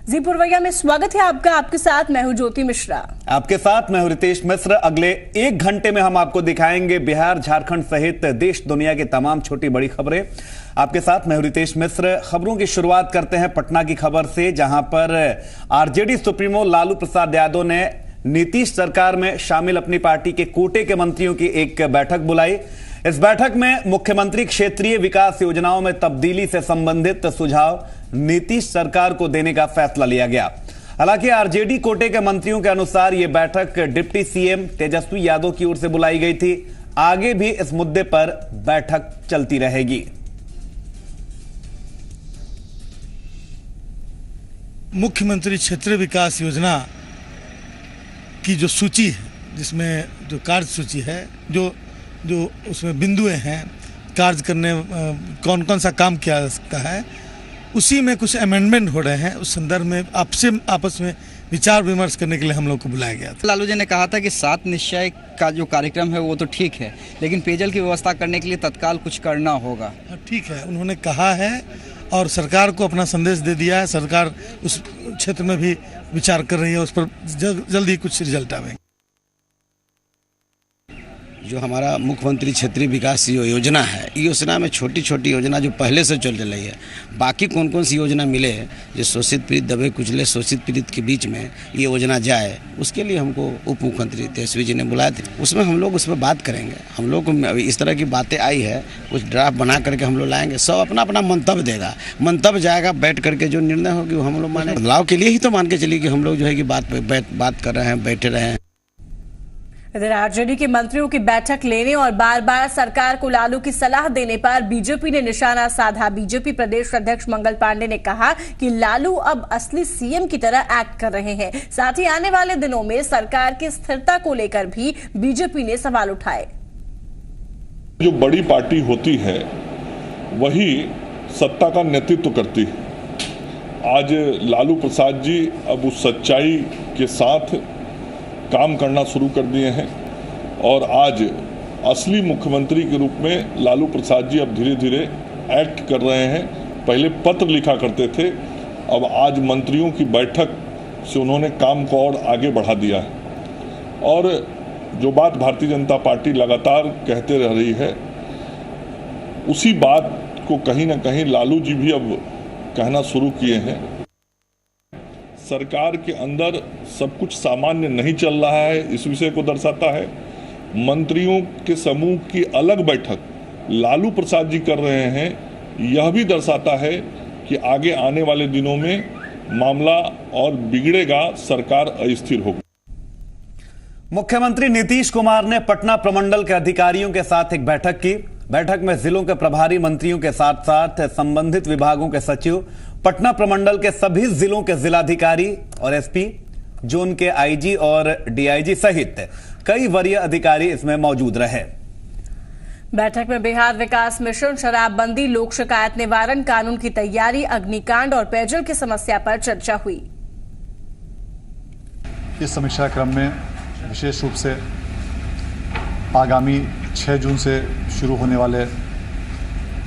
जी पुरवैया में स्वागत है आपका। आपके साथ मैं हूं ज्योति मिश्रा। आपके साथ मैं हूं रितेश मिश्र। अगले 1 घंटे में हम आपको दिखाएंगे बिहार, झारखंड सहित देश दुनिया की तमाम छोटी बड़ी खबरें। आपके साथ मैं हूं रितेश मिश्र। खबरों की शुरुआत करते हैं पटना की खबर से, जहां पर आरजेडी सुप्रीमो लालू प्रसाद यादव ने नीतीश सरकार में शामिल अपनी पार्टी के कोटे के मंत्रियों की एक बैठक बुलाई। इस बैठक में मुख्यमंत्री क्षेत्रीय विकास योजनाओं में तब्दीली से संबंधित सुझाव नीतीश सरकार को देने का फैसला लिया गया। हालांकि आरजेडी कोटे के मंत्रियों के अनुसार यह बैठक डिप्टी सीएम तेजस्वी यादव की ओर से बुलाई गई थी। आगे भी इस मुद्दे पर बैठक चलती रहेगी। मुख्यमंत्री क्षेत्रीय विकास योजना की जो सूची है, जिसमें जो कार्य सूची है, जो उसमें बिंदुएं हैं, कार्य करने कौन कौन सा काम किया जा सकता है, उसी में कुछ अमेंडमेंट हो रहे हैं। उस संदर्भ में आपस में विचार विमर्श करने के लिए हम लोग को बुलाया गया था। लालू जी ने कहा था कि 7 निश्चय का जो कार्यक्रम है वो तो ठीक है, लेकिन पेयजल की व्यवस्था करने के लिए तत्काल कुछ करना होगा। ठीक है, उन्होंने कहा है और सरकार को अपना संदेश दे दिया है। सरकार उस क्षेत्र में भी विचार कर रही है, उस पर जल्द ही कुछ रिजल्ट आएंगे। जो हमारा मुख्यमंत्री क्षेत्रीय विकास योजना है, योजना में छोटी छोटी योजना जो पहले से चल रही है, बाकी कौन कौन सी योजना मिले जो शोषित पीड़ित दबे कुचले शोषित पीड़ित के बीच में ये योजना जाए, उसके लिए हमको उप मुख्यमंत्री तेजस्वी जी ने बुलाए थे। उसमें हम लोग उस पर बात करेंगे। हम लोग को इस तरह की बातें आई है, कुछ ड्राफ्ट बना करके हम लोग लाएंगे। सब अपना अपना मंतव्य देगा, मंतव्य जाएगा, बैठ करके जो निर्णय होगी वो हम लोग माने। बदलाव के लिए ही तो मान के चलिए कि हम लोग जो है कि बात कर रहे हैं, बैठे रहे हैं। इधर आरजेडी के मंत्रियों की बैठक लेने और बार बार सरकार को लालू की सलाह देने पर बीजेपी ने निशाना साधा। बीजेपी प्रदेश अध्यक्ष मंगल पांडे ने कहा कि लालू अब असली सीएम की तरह एक्ट कर रहे हैं। साथ ही आने वाले दिनों में सरकार की स्थिरता को लेकर भी बीजेपी ने सवाल उठाए। जो बड़ी पार्टी होती है वही सत्ता का नेतृत्व करती है। आज लालू प्रसाद जी अब उस सच्चाई के साथ काम करना शुरू कर दिए हैं और आज असली मुख्यमंत्री के रूप में लालू प्रसाद जी अब धीरे धीरे एक्ट कर रहे हैं। पहले पत्र लिखा करते थे, अब आज मंत्रियों की बैठक से उन्होंने काम को और आगे बढ़ा दिया है। और जो बात भारतीय जनता पार्टी लगातार कहते रह रही है, उसी बात को कहीं ना कहीं लालू जी भी अब कहना शुरू किए हैं। सरकार के अंदर सब कुछ सामान्य नहीं चल रहा है, इस विषय को दर्शाता है। मंत्रियों के समूह की अलग बैठक लालू प्रसाद जी कर रहे हैं, यह भी दर्शाता है कि आगे आने वाले दिनों में मामला और बिगड़ेगा, सरकार अस्थिर होगी। मुख्यमंत्री नीतीश कुमार ने पटना प्रमंडल के अधिकारियों के साथ एक बैठक की। बैठक में जिलों के प्रभारी मंत्रियों के साथ साथ संबंधित विभागों के सचिव, पटना प्रमंडल के सभी जिलों के जिलाधिकारी और एसपी, जोन के आईजी और डीआईजी सहित कई वरीय अधिकारी इसमें मौजूद रहे। बैठक में बिहार विकास मिशन, शराबबंदी, लोक शिकायत निवारण कानून की तैयारी, अग्निकांड और पेयजल की समस्या पर चर्चा हुई। इस समीक्षा क्रम में विशेष रूप से आगामी 6 जून से शुरू होने वाले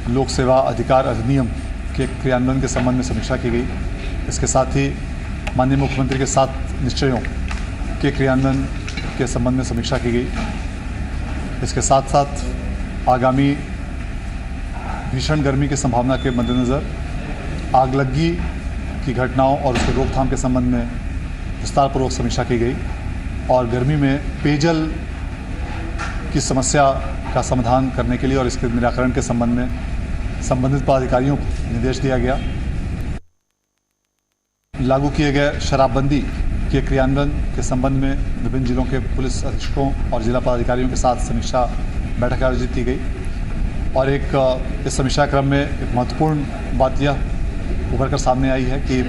लोक सेवा अधिकार अधिनियम के क्रियान्वयन के संबंध में समीक्षा की गई। इसके साथ ही माननीय मुख्यमंत्री के 7 निश्चयों के क्रियान्वयन के संबंध में समीक्षा की गई। इसके साथ साथ आगामी भीषण गर्मी की संभावना के मद्देनज़र आगलगी की घटनाओं और उसके रोकथाम के संबंध में विस्तारपूर्वक समीक्षा की गई और गर्मी में पेयजल की समस्या का समाधान करने के लिए और इसके निराकरण के संबंध में संबंधित पदाधिकारियों को निर्देश दिया गया। लागू किए गए शराबबंदी के क्रियान्वयन के संबंध में विभिन्न जिलों के पुलिस अधीक्षकों और जिला पदाधिकारियों के साथ समीक्षा बैठक आयोजित की गई और इस समीक्षा क्रम में एक महत्वपूर्ण बात यह उभर कर सामने आई है कि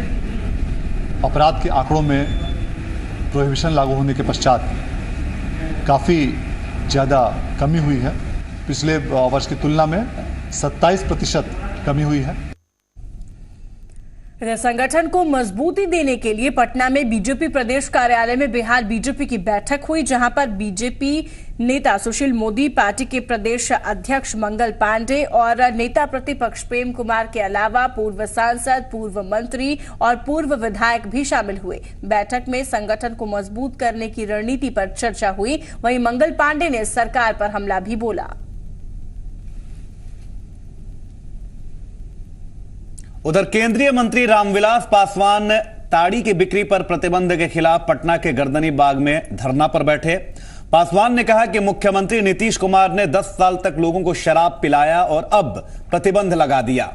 अपराध के आंकड़ों में प्रोहिबिशन लागू होने के पश्चात काफ़ी ज़्यादा कमी हुई है। पिछले वर्ष की तुलना में 27% कमी हुई है। संगठन को मजबूती देने के लिए पटना में बीजेपी प्रदेश कार्यालय में बिहार बीजेपी की बैठक हुई, जहां पर बीजेपी नेता सुशील मोदी, पार्टी के प्रदेश अध्यक्ष मंगल पांडे और नेता प्रतिपक्ष प्रेम कुमार के अलावा पूर्व सांसद, पूर्व मंत्री और पूर्व विधायक भी शामिल हुए। बैठक में संगठन को मजबूत करने की रणनीति पर चर्चा हुई। वहीं मंगल पांडे ने सरकार पर हमला भी बोला। उधर केंद्रीय मंत्री रामविलास पासवान ताड़ी की बिक्री पर प्रतिबंध के खिलाफ पटना के गर्दनी बाग में धरना पर बैठे। पासवान ने कहा कि मुख्यमंत्री नीतीश कुमार ने 10 साल तक लोगों को शराब पिलाया और अब प्रतिबंध लगा दिया।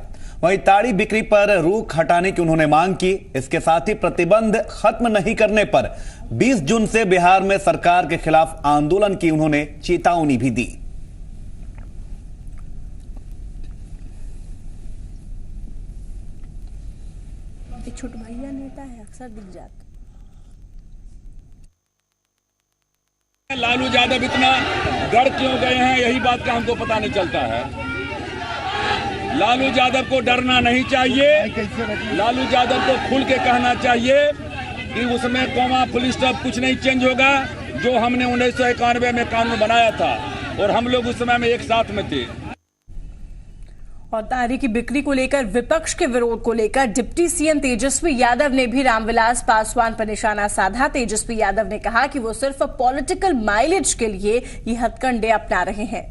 वहीं ताड़ी बिक्री पर रोक हटाने की उन्होंने मांग की। इसके साथ ही प्रतिबंध खत्म नहीं करने पर 20 जून से बिहार में सरकार के खिलाफ आंदोलन की उन्होंने चेतावनी भी दी। छोटा भैया नेता है, अक्सर दिख जाता। लालू यादव इतना डर क्यों गए हैं, यही बात का हमको पता नहीं चलता है। लालू यादव को डरना नहीं चाहिए। लालू यादव को खुल के कहना चाहिए कि उसमें कॉमा फुल स्टॉप कुछ नहीं चेंज होगा। जो हमने 1991 में कानून बनाया था और हम लोग उस समय में एक साथ में थे। और ताड़ी की बिक्री को लेकर विपक्ष के विरोध को लेकर डिप्टी सीएम तेजस्वी यादव ने भी रामविलास पासवान पर निशाना साधा। तेजस्वी यादव ने कहा कि वो सिर्फ पॉलिटिकल माइलेज के लिए ये हथकंडे अपना रहे हैं।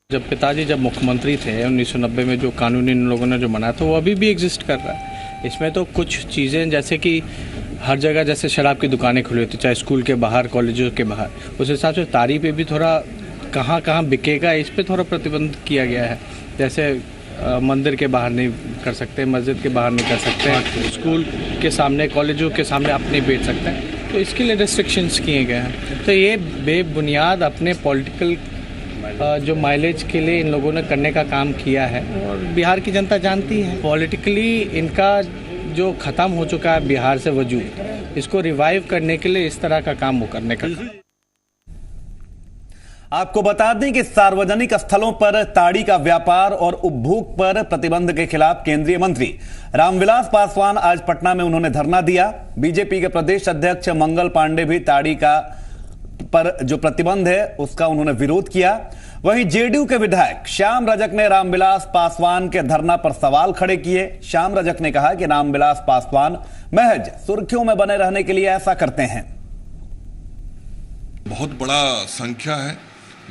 जब पिताजी जब मुख्यमंत्री थे 1990 में जो कानून इन लोगों ने जो बनाया था वो अभी भी एग्जिस्ट कर रहा है। इसमें तो कुछ चीज़ें जैसे कि हर जगह जैसे शराब की दुकानें खुली होती, चाहे स्कूल के बाहर, कॉलेजों के बाहर, उस हिसाब से ताड़ी पे भी थोड़ा कहाँ कहाँ बिकेगा इस पे थोड़ा प्रतिबंध किया गया है। जैसे मंदिर के बाहर नहीं कर सकते, मस्जिद के बाहर नहीं कर सकते, स्कूल के सामने, कॉलेजों के सामने आप नहीं बेच सकते, तो इसके लिए रेस्ट्रिक्शंस किए गए हैं। तो ये बेबुनियाद अपने पॉलिटिकल जो माइलेज के लिए इन लोगों ने करने का काम किया है और बिहार की जनता जानती है। पॉलिटिकली इनका जो ख़त्म हो चुका है बिहार से वजूद, इसको रिवाइव करने के लिए इस तरह का काम वो करने का। आपको बता दें कि सार्वजनिक स्थलों पर ताड़ी का व्यापार और उपभोग पर प्रतिबंध के खिलाफ केंद्रीय मंत्री रामविलास पासवान आज पटना में उन्होंने धरना दिया। बीजेपी के प्रदेश अध्यक्ष मंगल पांडे भी ताड़ी का पर जो प्रतिबंध है उसका उन्होंने विरोध किया। वहीं जेडीयू के विधायक श्याम रजक ने रामविलास पासवान के धरना पर सवाल खड़े किए। श्याम रजक ने कहा कि रामविलास पासवान महज सुर्खियों में बने रहने के लिए ऐसा करते हैं। बहुत बड़ा संख्या है,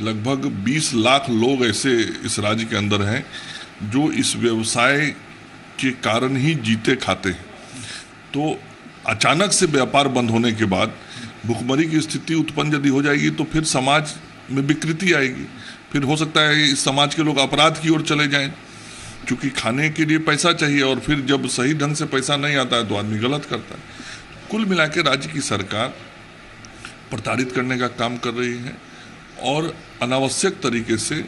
लगभग 20 लाख लोग ऐसे इस राज्य के अंदर हैं जो इस व्यवसाय के कारण ही जीते खाते हैं। तो अचानक से व्यापार बंद होने के बाद भुखमरी की स्थिति उत्पन्न यदि हो जाएगी तो फिर समाज में विकृति आएगी। फिर हो सकता है इस समाज के लोग अपराध की ओर चले जाएं, क्योंकि खाने के लिए पैसा चाहिए और फिर जब सही ढंग से पैसा नहीं आता है तो आदमी गलत करता है। कुल मिला के राज्य की सरकार प्रताड़ित करने का काम कर रही है और अनावश्यक तरीके से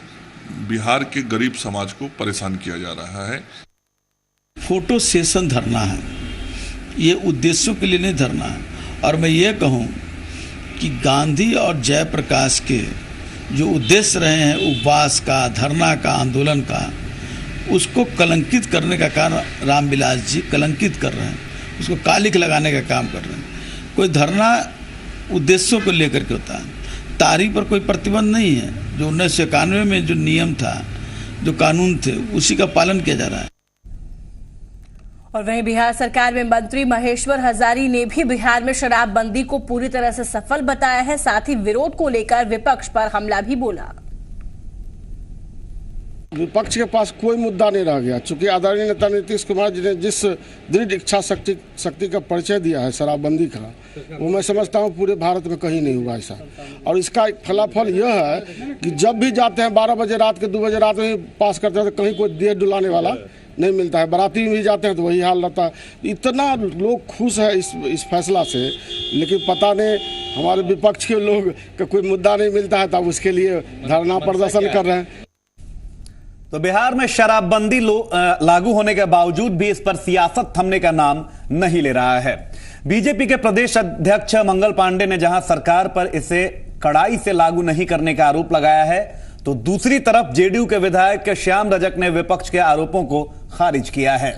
बिहार के गरीब समाज को परेशान किया जा रहा है। फोटो सेशन धरना है, ये उद्देश्यों के लिए नहीं धरना है। और मैं ये कहूँ कि गांधी और जयप्रकाश के जो उद्देश्य रहे हैं उपवास का, धरना का, आंदोलन का, उसको कलंकित करने का कारण रामविलास जी कलंकित कर रहे हैं, उसको कालिख लगाने का काम कर रहे हैं। कोई धरना उद्देश्यों को लेकर के होता है, ताड़ी पर कोई प्रतिबंध नहीं है। जो 1991 में जो नियम था, जो कानून थे, उसी का पालन किया जा रहा है। और वहीं बिहार सरकार में मंत्री महेश्वर हजारी ने भी बिहार में शराबबंदी को पूरी तरह से सफल बताया है। साथ ही विरोध को लेकर विपक्ष पर हमला भी बोला। विपक्ष के पास कोई मुद्दा नहीं रह गया, चूंकि आदरणीय नेता नीतीश कुमार जी ने जिस दृढ़ इच्छा शक्ति का परिचय दिया है शराबबंदी का, वो मैं समझता हूँ पूरे भारत में कहीं नहीं हुआ ऐसा। और इसका फलाफल यह है कि जब भी जाते हैं 12 बजे रात के 2 बजे रात में पास करते हैं तो कहीं कोई देर डुलाने वाला नहीं मिलता है। बाराती में भी जाते हैं तो वही हाल रहता है। इतना लोग खुश है इस फैसला से, लेकिन पता नहीं हमारे विपक्ष के लोग का कोई मुद्दा नहीं मिलता है तब उसके लिए धरना प्रदर्शन कर रहे हैं। तो बिहार में शराबबंदी लागू होने के बावजूद भी इस पर सियासत थमने का नाम नहीं ले रहा है। बीजेपी के प्रदेश अध्यक्ष मंगल पांडे ने जहां सरकार पर इसे कड़ाई से लागू नहीं करने का आरोप लगाया है, तो दूसरी तरफ जेडीयू के विधायक श्याम रजक ने विपक्ष के आरोपों को खारिज किया है।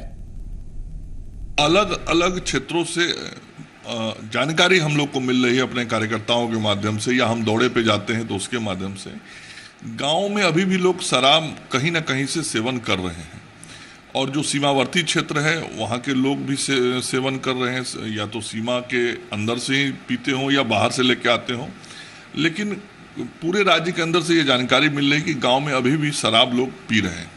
अलग अलग क्षेत्रों से जानकारी हम लोग को मिल रही है अपने कार्यकर्ताओं के माध्यम से, या हम दौरे पे जाते हैं तो उसके माध्यम से। गांव में अभी भी लोग शराब कहीं ना कहीं से सेवन कर रहे हैं, और जो सीमावर्ती क्षेत्र है वहाँ के लोग भी सेवन कर रहे हैं, या तो सीमा के अंदर से ही पीते हों या बाहर से लेके आते हों। लेकिन पूरे राज्य के अंदर से ये जानकारी मिल रही है कि गांव में अभी भी शराब लोग पी रहे हैं।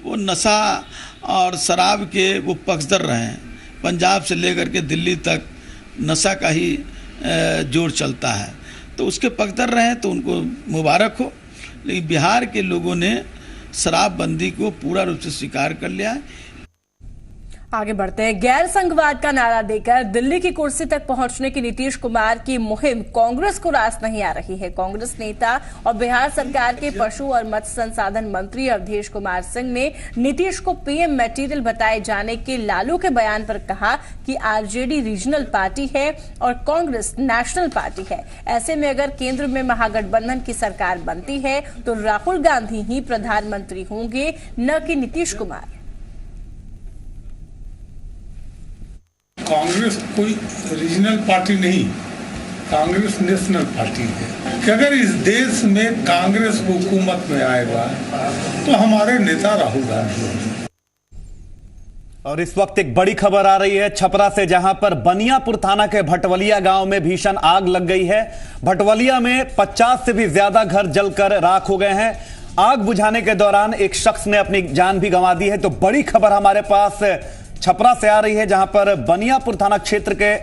वो नशा और शराब के वो पक्षधर रहे हैं। पंजाब से लेकर के दिल्ली तक नशा का ही जोर चलता है, तो उसके पक्षधर रहे हैं तो उनको मुबारक हो। लेकिन बिहार के लोगों ने शराबबंदी को पूरा रूप से स्वीकार कर लिया है। आगे बढ़ते हैं। गैर संघवाद का नारा देकर दिल्ली की कुर्सी तक पहुंचने की नीतीश कुमार की मुहिम कांग्रेस को रास नहीं आ रही है। कांग्रेस नेता और बिहार सरकार के पशु और मत्स्य संसाधन मंत्री अवधेश कुमार सिंह ने नीतीश को पीएम मटेरियल बताए जाने के लालू के बयान पर कहा कि आरजेडी रीजनल पार्टी है और कांग्रेस नेशनल पार्टी है। ऐसे में अगर केंद्र में महागठबंधन की सरकार बनती है तो राहुल गांधी ही प्रधानमंत्री होंगे, न कि नीतीश कुमार। कांग्रेस कोई रीजनल पार्टी नहीं, कांग्रेस नेशनल पार्टी है कि अगर इस देश में कांग्रेस हुकूमत में आएगा तो हमारे नेता राहुल गांधी होंगे। और इस वक्त एक बड़ी खबर आ रही है छपरा से, जहां पर बनियापुर थाना के भटवलिया गांव में भीषण आग लग गई है। भटवलिया में 50 से भी ज्यादा घर जलकर राख हो गए हैं। आग बुझाने के दौरान एक शख्स ने अपनी जान भी गंवा दी है। तो बड़ी खबर हमारे पास छपरा से आ रही है, जहां पर बनियापुर थाना क्षेत्र के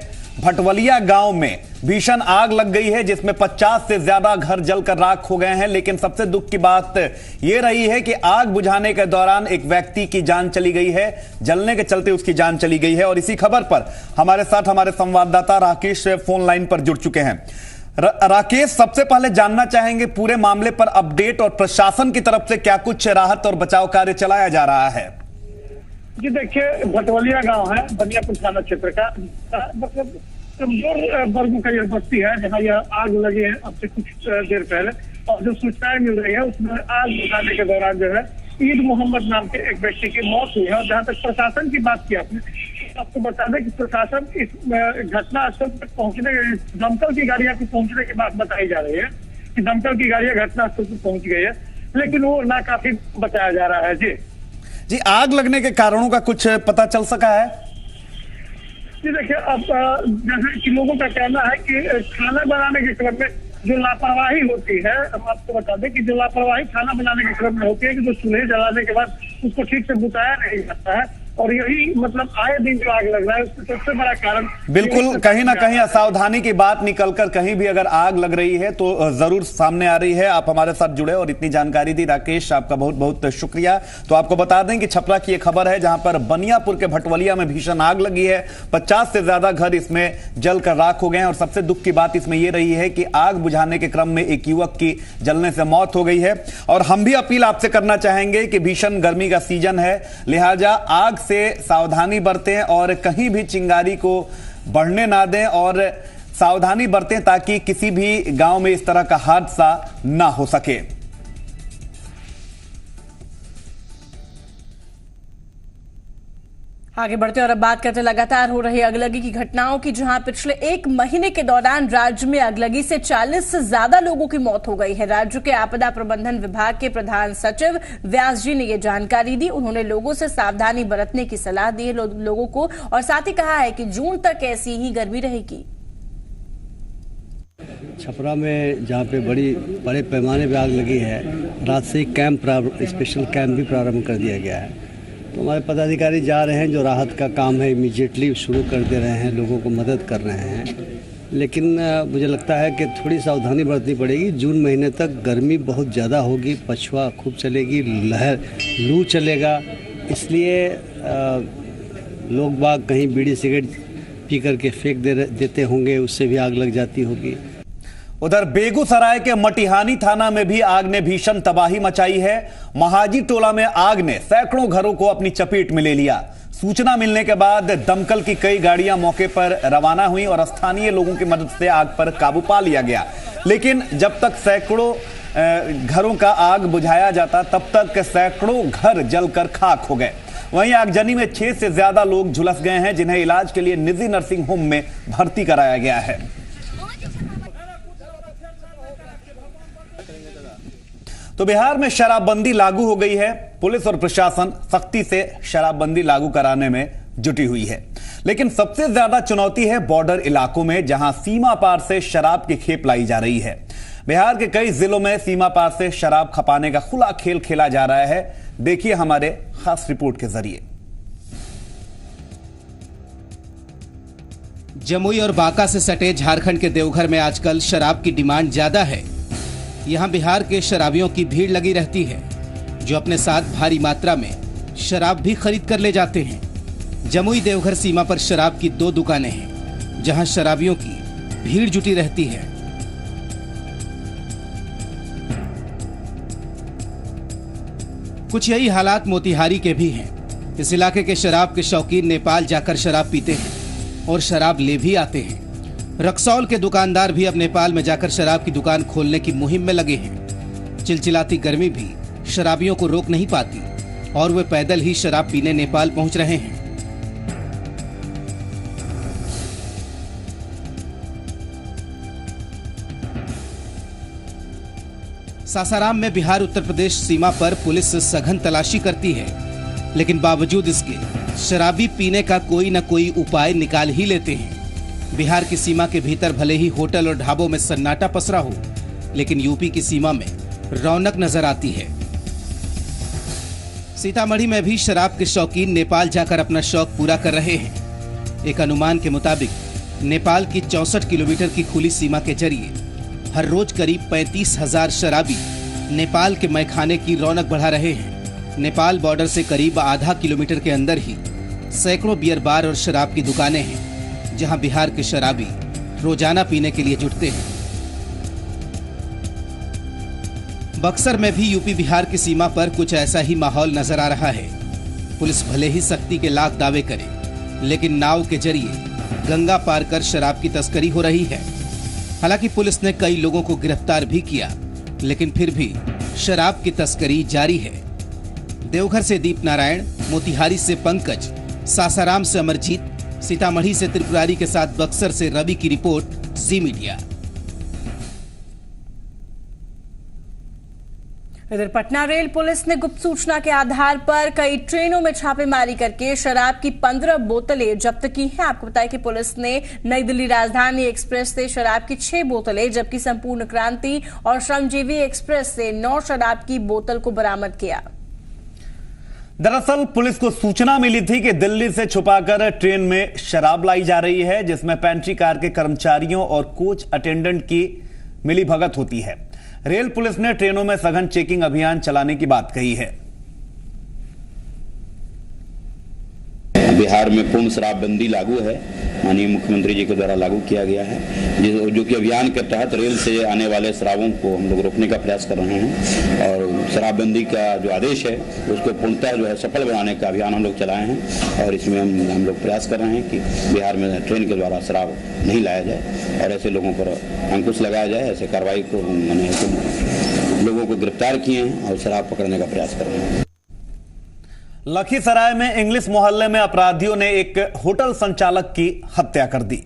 भटवलिया गांव में भीषण आग लग गई है, जिसमें 50 से ज्यादा घर जलकर राख हो गए हैं। लेकिन सबसे दुख की बात यह रही है कि आग बुझाने के दौरान एक व्यक्ति की जान चली गई है, जलने के चलते उसकी जान चली गई है। और इसी खबर पर हमारे साथ हमारे संवाददाता राकेश फोन लाइन पर जुड़ चुके हैं। राकेश, सबसे पहले जानना चाहेंगे पूरे मामले पर अपडेट, और प्रशासन की तरफ से क्या कुछ राहत और बचाव कार्य चलाया जा रहा है? जी देखिए, भटवलिया गांव है बनियापुर थाना क्षेत्र का, मतलब कमजोर वर्ग का यह बस्ती है जहां यह आग लगी है अब से कुछ देर पहले। और जो सूचनाएं मिल रही है उसमें आग बुझाने के दौरान जो है ईद मोहम्मद नाम के एक व्यक्ति की मौत हुई है। और जहां तक प्रशासन की बात की आपने, आपको बता दें कि प्रशासन इस घटनास्थल तक पहुंचने, दमकल की गाड़ियां की पहुंचने की बात बताई जा रही है कि दमकल की गाड़ियां घटनास्थल पर पहुंच गई है, लेकिन वो नाकाफी बताया जा रहा है। जी, आग लगने के कारणों का कुछ पता चल सका है? जी देखिए, अब जैसे कि लोगों का कहना है कि खाना बनाने के क्रम में जो लापरवाही होती है, हम आपको बता दें कि जो लापरवाही खाना बनाने के क्रम में होती है कि जो चूल्हे जलाने के बाद उसको ठीक से बुझाया नहीं जाता है, और यही मतलब आए दिन जो आग लग रहा है उसका सबसे बड़ा कारण बिल्कुल कहीं ना कहीं असावधानी की बात निकलकर कहीं भी अगर आग लग रही है तो जरूर सामने आ रही है। आप हमारे साथ जुड़े और इतनी जानकारी दी, राकेश आपका बहुत बहुत शुक्रिया। तो आपको बता दें कि छपरा की एक खबर है जहां पर बनियापुर के भटवलिया में भीषण आग लगी है, 50 से ज्यादा घर इसमें जलकर राख हो गए हैं। और सबसे दुख की बात इसमें यह रही है कि आग बुझाने के क्रम में एक युवक की जलने से मौत हो गई है। और हम भी अपील आपसे करना चाहेंगे कि भीषण गर्मी का सीजन है, लिहाजा आग से सावधानी बरतें और कहीं भी चिंगारी को बढ़ने ना दें और सावधानी बरतें ताकि किसी भी गांव में इस तरह का हादसा ना हो सके। आगे बढ़ते और अब बात करते लगातार हो रही अगलगी की घटनाओं की, जहां पिछले 1 महीने के दौरान राज्य में अगलगी से 40 से ज्यादा लोगों की मौत हो गई है। राज्य के आपदा प्रबंधन विभाग के प्रधान सचिव व्यास जी ने यह जानकारी दी। उन्होंने लोगों से सावधानी बरतने की सलाह दी है लोगों को, और साथ ही कहा है कि जून तक ऐसी ही गर्मी रहेगी। छपरा में जहाँ पे बड़े पैमाने पर आग लगी है, रात से ही स्पेशल कैंप भी प्रारंभ कर दिया गया है। तो हमारे पदाधिकारी जा रहे हैं, जो राहत का काम है इमीडिएटली शुरू कर दे रहे हैं, लोगों को मदद कर रहे हैं। लेकिन मुझे लगता है कि थोड़ी सावधानी बरतनी पड़ेगी। जून महीने तक गर्मी बहुत ज़्यादा होगी, पछुआ खूब चलेगी, लू चलेगा, इसलिए लोग बाग कहीं बीड़ी सिगरेट पी करके फेंक देते होंगे, उससे भी आग लग जाती होगी। उधर बेगूसराय के मटिहानी थाना में भी आग ने भीषण तबाही मचाई है। महाजी टोला में आग ने सैकड़ों घरों को अपनी चपेट में ले लिया। सूचना मिलने के बाद दमकल की कई गाड़ियां मौके पर रवाना हुई और स्थानीय लोगों की मदद से आग पर काबू पा लिया गया। लेकिन जब तक सैकड़ों घरों का आग बुझाया जाता तब तक सैकड़ों घर जलकर खाक हो गए। वहीं आगजनी में 6 से ज्यादा लोग झुलस गए हैं, जिन्हें इलाज के लिए निजी नर्सिंग होम में भर्ती कराया गया है। तो बिहार में शराबबंदी लागू हो गई है। पुलिस और प्रशासन सख्ती से शराबबंदी लागू कराने में जुटी हुई है, लेकिन सबसे ज्यादा चुनौती है बॉर्डर इलाकों में, जहां सीमा पार से शराब की खेप लाई जा रही है। बिहार के कई जिलों में सीमा पार से शराब खपाने का खुला खेल खेला जा रहा है। देखिए हमारे खास रिपोर्ट के जरिए। जमुई और बांका से सटे झारखंड के देवघर में आजकल शराब की डिमांड ज्यादा है। यहाँ बिहार के शराबियों की भीड़ लगी रहती है, जो अपने साथ भारी मात्रा में शराब भी खरीद कर ले जाते हैं। जमुई देवघर सीमा पर शराब की 2 दुकानें हैं, जहां शराबियों की भीड़ जुटी रहती है। कुछ यही हालात मोतिहारी के भी हैं। इस इलाके के शराब के शौकीन नेपाल जाकर शराब पीते हैं और शराब ले भी आते हैं। रक्सौल के दुकानदार भी अब नेपाल में जाकर शराब की दुकान खोलने की मुहिम में लगे हैं। चिलचिलाती गर्मी भी शराबियों को रोक नहीं पाती और वे पैदल ही शराब पीने नेपाल पहुंच रहे हैं। सासाराम में बिहार उत्तर प्रदेश सीमा पर पुलिस सघन तलाशी करती है, लेकिन बावजूद इसके शराबी पीने का कोई न कोई उपाय निकाल ही लेते हैं। बिहार की सीमा के भीतर भले ही होटल और ढाबों में सन्नाटा पसरा हो, लेकिन यूपी की सीमा में रौनक नजर आती है। सीतामढ़ी में भी शराब के शौकीन नेपाल जाकर अपना शौक पूरा कर रहे हैं। एक अनुमान के मुताबिक नेपाल की 64 किलोमीटर की खुली सीमा के जरिए हर रोज करीब 35,000 शराबी नेपाल के मैखाने की रौनक बढ़ा रहे हैं। नेपाल बॉर्डर से करीब आधा किलोमीटर के अंदर ही सैकड़ों बियर बार और शराब की दुकानें हैं, जहां बिहार के शराबी रोजाना पीने के लिए जुटते हैं। बक्सर में भी यूपी बिहार की सीमा पर कुछ ऐसा ही माहौल नजर आ रहा है। पुलिस भले ही सख्ती के लाख दावे करे, लेकिन नाव के जरिए गंगा पार कर शराब की तस्करी हो रही है। हालांकि पुलिस ने कई लोगों को गिरफ्तार भी किया, लेकिन फिर भी शराब की तस्करी जारी है। देवघर से दीप नारायण, मोतिहारी से पंकज, सासाराम से अमरजीत, सीतामढ़ी से त्रिपुरारी के साथ बक्सर से रवि की रिपोर्ट, जी मीडिया। इधर पटना रेल पुलिस ने गुप्त सूचना के आधार पर कई ट्रेनों में छापेमारी करके शराब की 15 बोतलें जब्त की हैं। आपको बताया कि पुलिस ने नई दिल्ली राजधानी एक्सप्रेस से शराब की 6 बोतलें, जबकि संपूर्ण क्रांति और श्रमजीवी एक्सप्रेस से 9 शराब की बोतल को बरामद किया। दरअसल पुलिस को सूचना मिली थी कि दिल्ली से छुपाकर ट्रेन में शराब लाई जा रही है, जिसमें पेंट्री कार के कर्मचारियों और कोच अटेंडेंट की मिलीभगत होती है। रेल पुलिस ने ट्रेनों में सघन चेकिंग अभियान चलाने की बात कही है। बिहार में पूर्ण शराबबंदी लागू है, माननीय मुख्यमंत्री जी के द्वारा लागू किया गया है, जो कि अभियान के तहत रेल से आने वाले शराबों को हम लोग रोकने का प्रयास कर रहे हैं और शराबबंदी का जो आदेश है उसको पूर्णतः जो है सफल बनाने का अभियान हम लोग चलाए हैं। और इसमें हम लोग प्रयास कर रहे हैं कि बिहार में ट्रेन के द्वारा शराब नहीं लाया जाए और ऐसे लोगों पर अंकुश लगाया जाए। ऐसे कार्रवाई को मैंने लोगों को गिरफ्तार किए हैं और शराब पकड़ने का प्रयास कर रहे हैं। लखीसराय में इंग्लिश मोहल्ले में अपराधियों ने एक होटल संचालक की हत्या कर दी।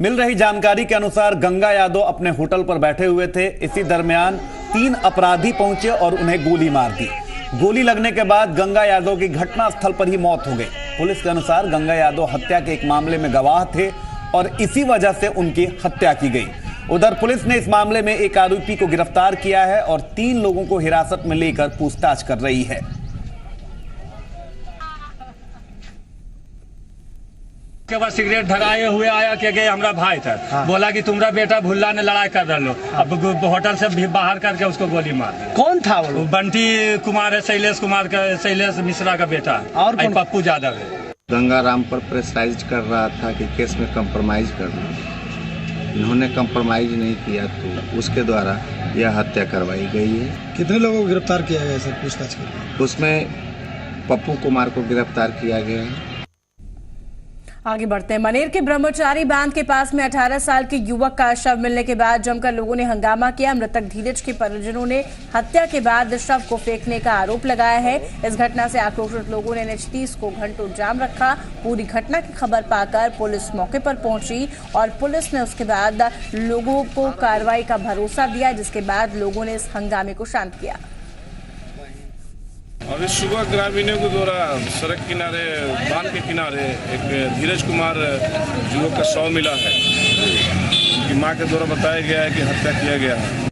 मिल रही जानकारी के अनुसार गंगा यादव अपने होटल पर बैठे हुए थे। इसी दरमियान 3 अपराधी पहुंचे और उन्हें गोली मार दी। गोली लगने के बाद गंगा यादव की घटनास्थल पर ही मौत हो गई। पुलिस के अनुसार गंगा यादव हत्या के एक मामले में गवाह थे और इसी वजह से उनकी हत्या की गई। उधर पुलिस ने इस मामले में एक आरोपी को गिरफ्तार किया है और 3 लोगों को हिरासत में लेकर पूछताछ कर रही है। के बाद सिगरेट धराए हुए आया के गए हमारा भाई था। हाँ। बोला कि तुम्हारा बेटा भुल्ला ने लड़ाई कर रहा लो। हाँ। अब होटल से भी बाहर करके उसको गोली मार दी। कौन था वो? बंटी कुमार है, शैलेश कुमार का, शैलेश मिश्रा का बेटा और पप्पू यादव है। गंगाराम पर प्रेशराइज कर रहा था कि केस में कंप्रोमाइज करना। इन्होंने कंप्रोमाइज नहीं किया तो उसके द्वारा यह हत्या करवाई गई है। कितने लोगों को गिरफ्तार किया गया सर पूछताछ के लिए? उसमें पप्पू कुमार को गिरफ्तार किया गया है। आगे बढ़ते हैं। मनेर के ब्रह्मचारी बांध के पास में 18 साल के युवक का शव मिलने के बाद जमकर लोगों ने हंगामा किया। मृतक धीरज के परिजनों ने हत्या के बाद शव को फेंकने का आरोप लगाया है। इस घटना से आक्रोशित लोगों ने NH30 को घंटों जाम रखा। पूरी घटना की खबर पाकर पुलिस मौके पर पहुंची और पुलिस ने उसके बाद लोगों को कार्रवाई का भरोसा दिया, जिसके बाद लोगों ने इस हंगामे को शांत किया। अभी सुबह ग्रामीणों के द्वारा सड़क किनारे बांध के किनारे एक धीरज कुमार युवक का शव मिला है। उनकी मां के द्वारा बताया गया है कि हत्या किया गया है।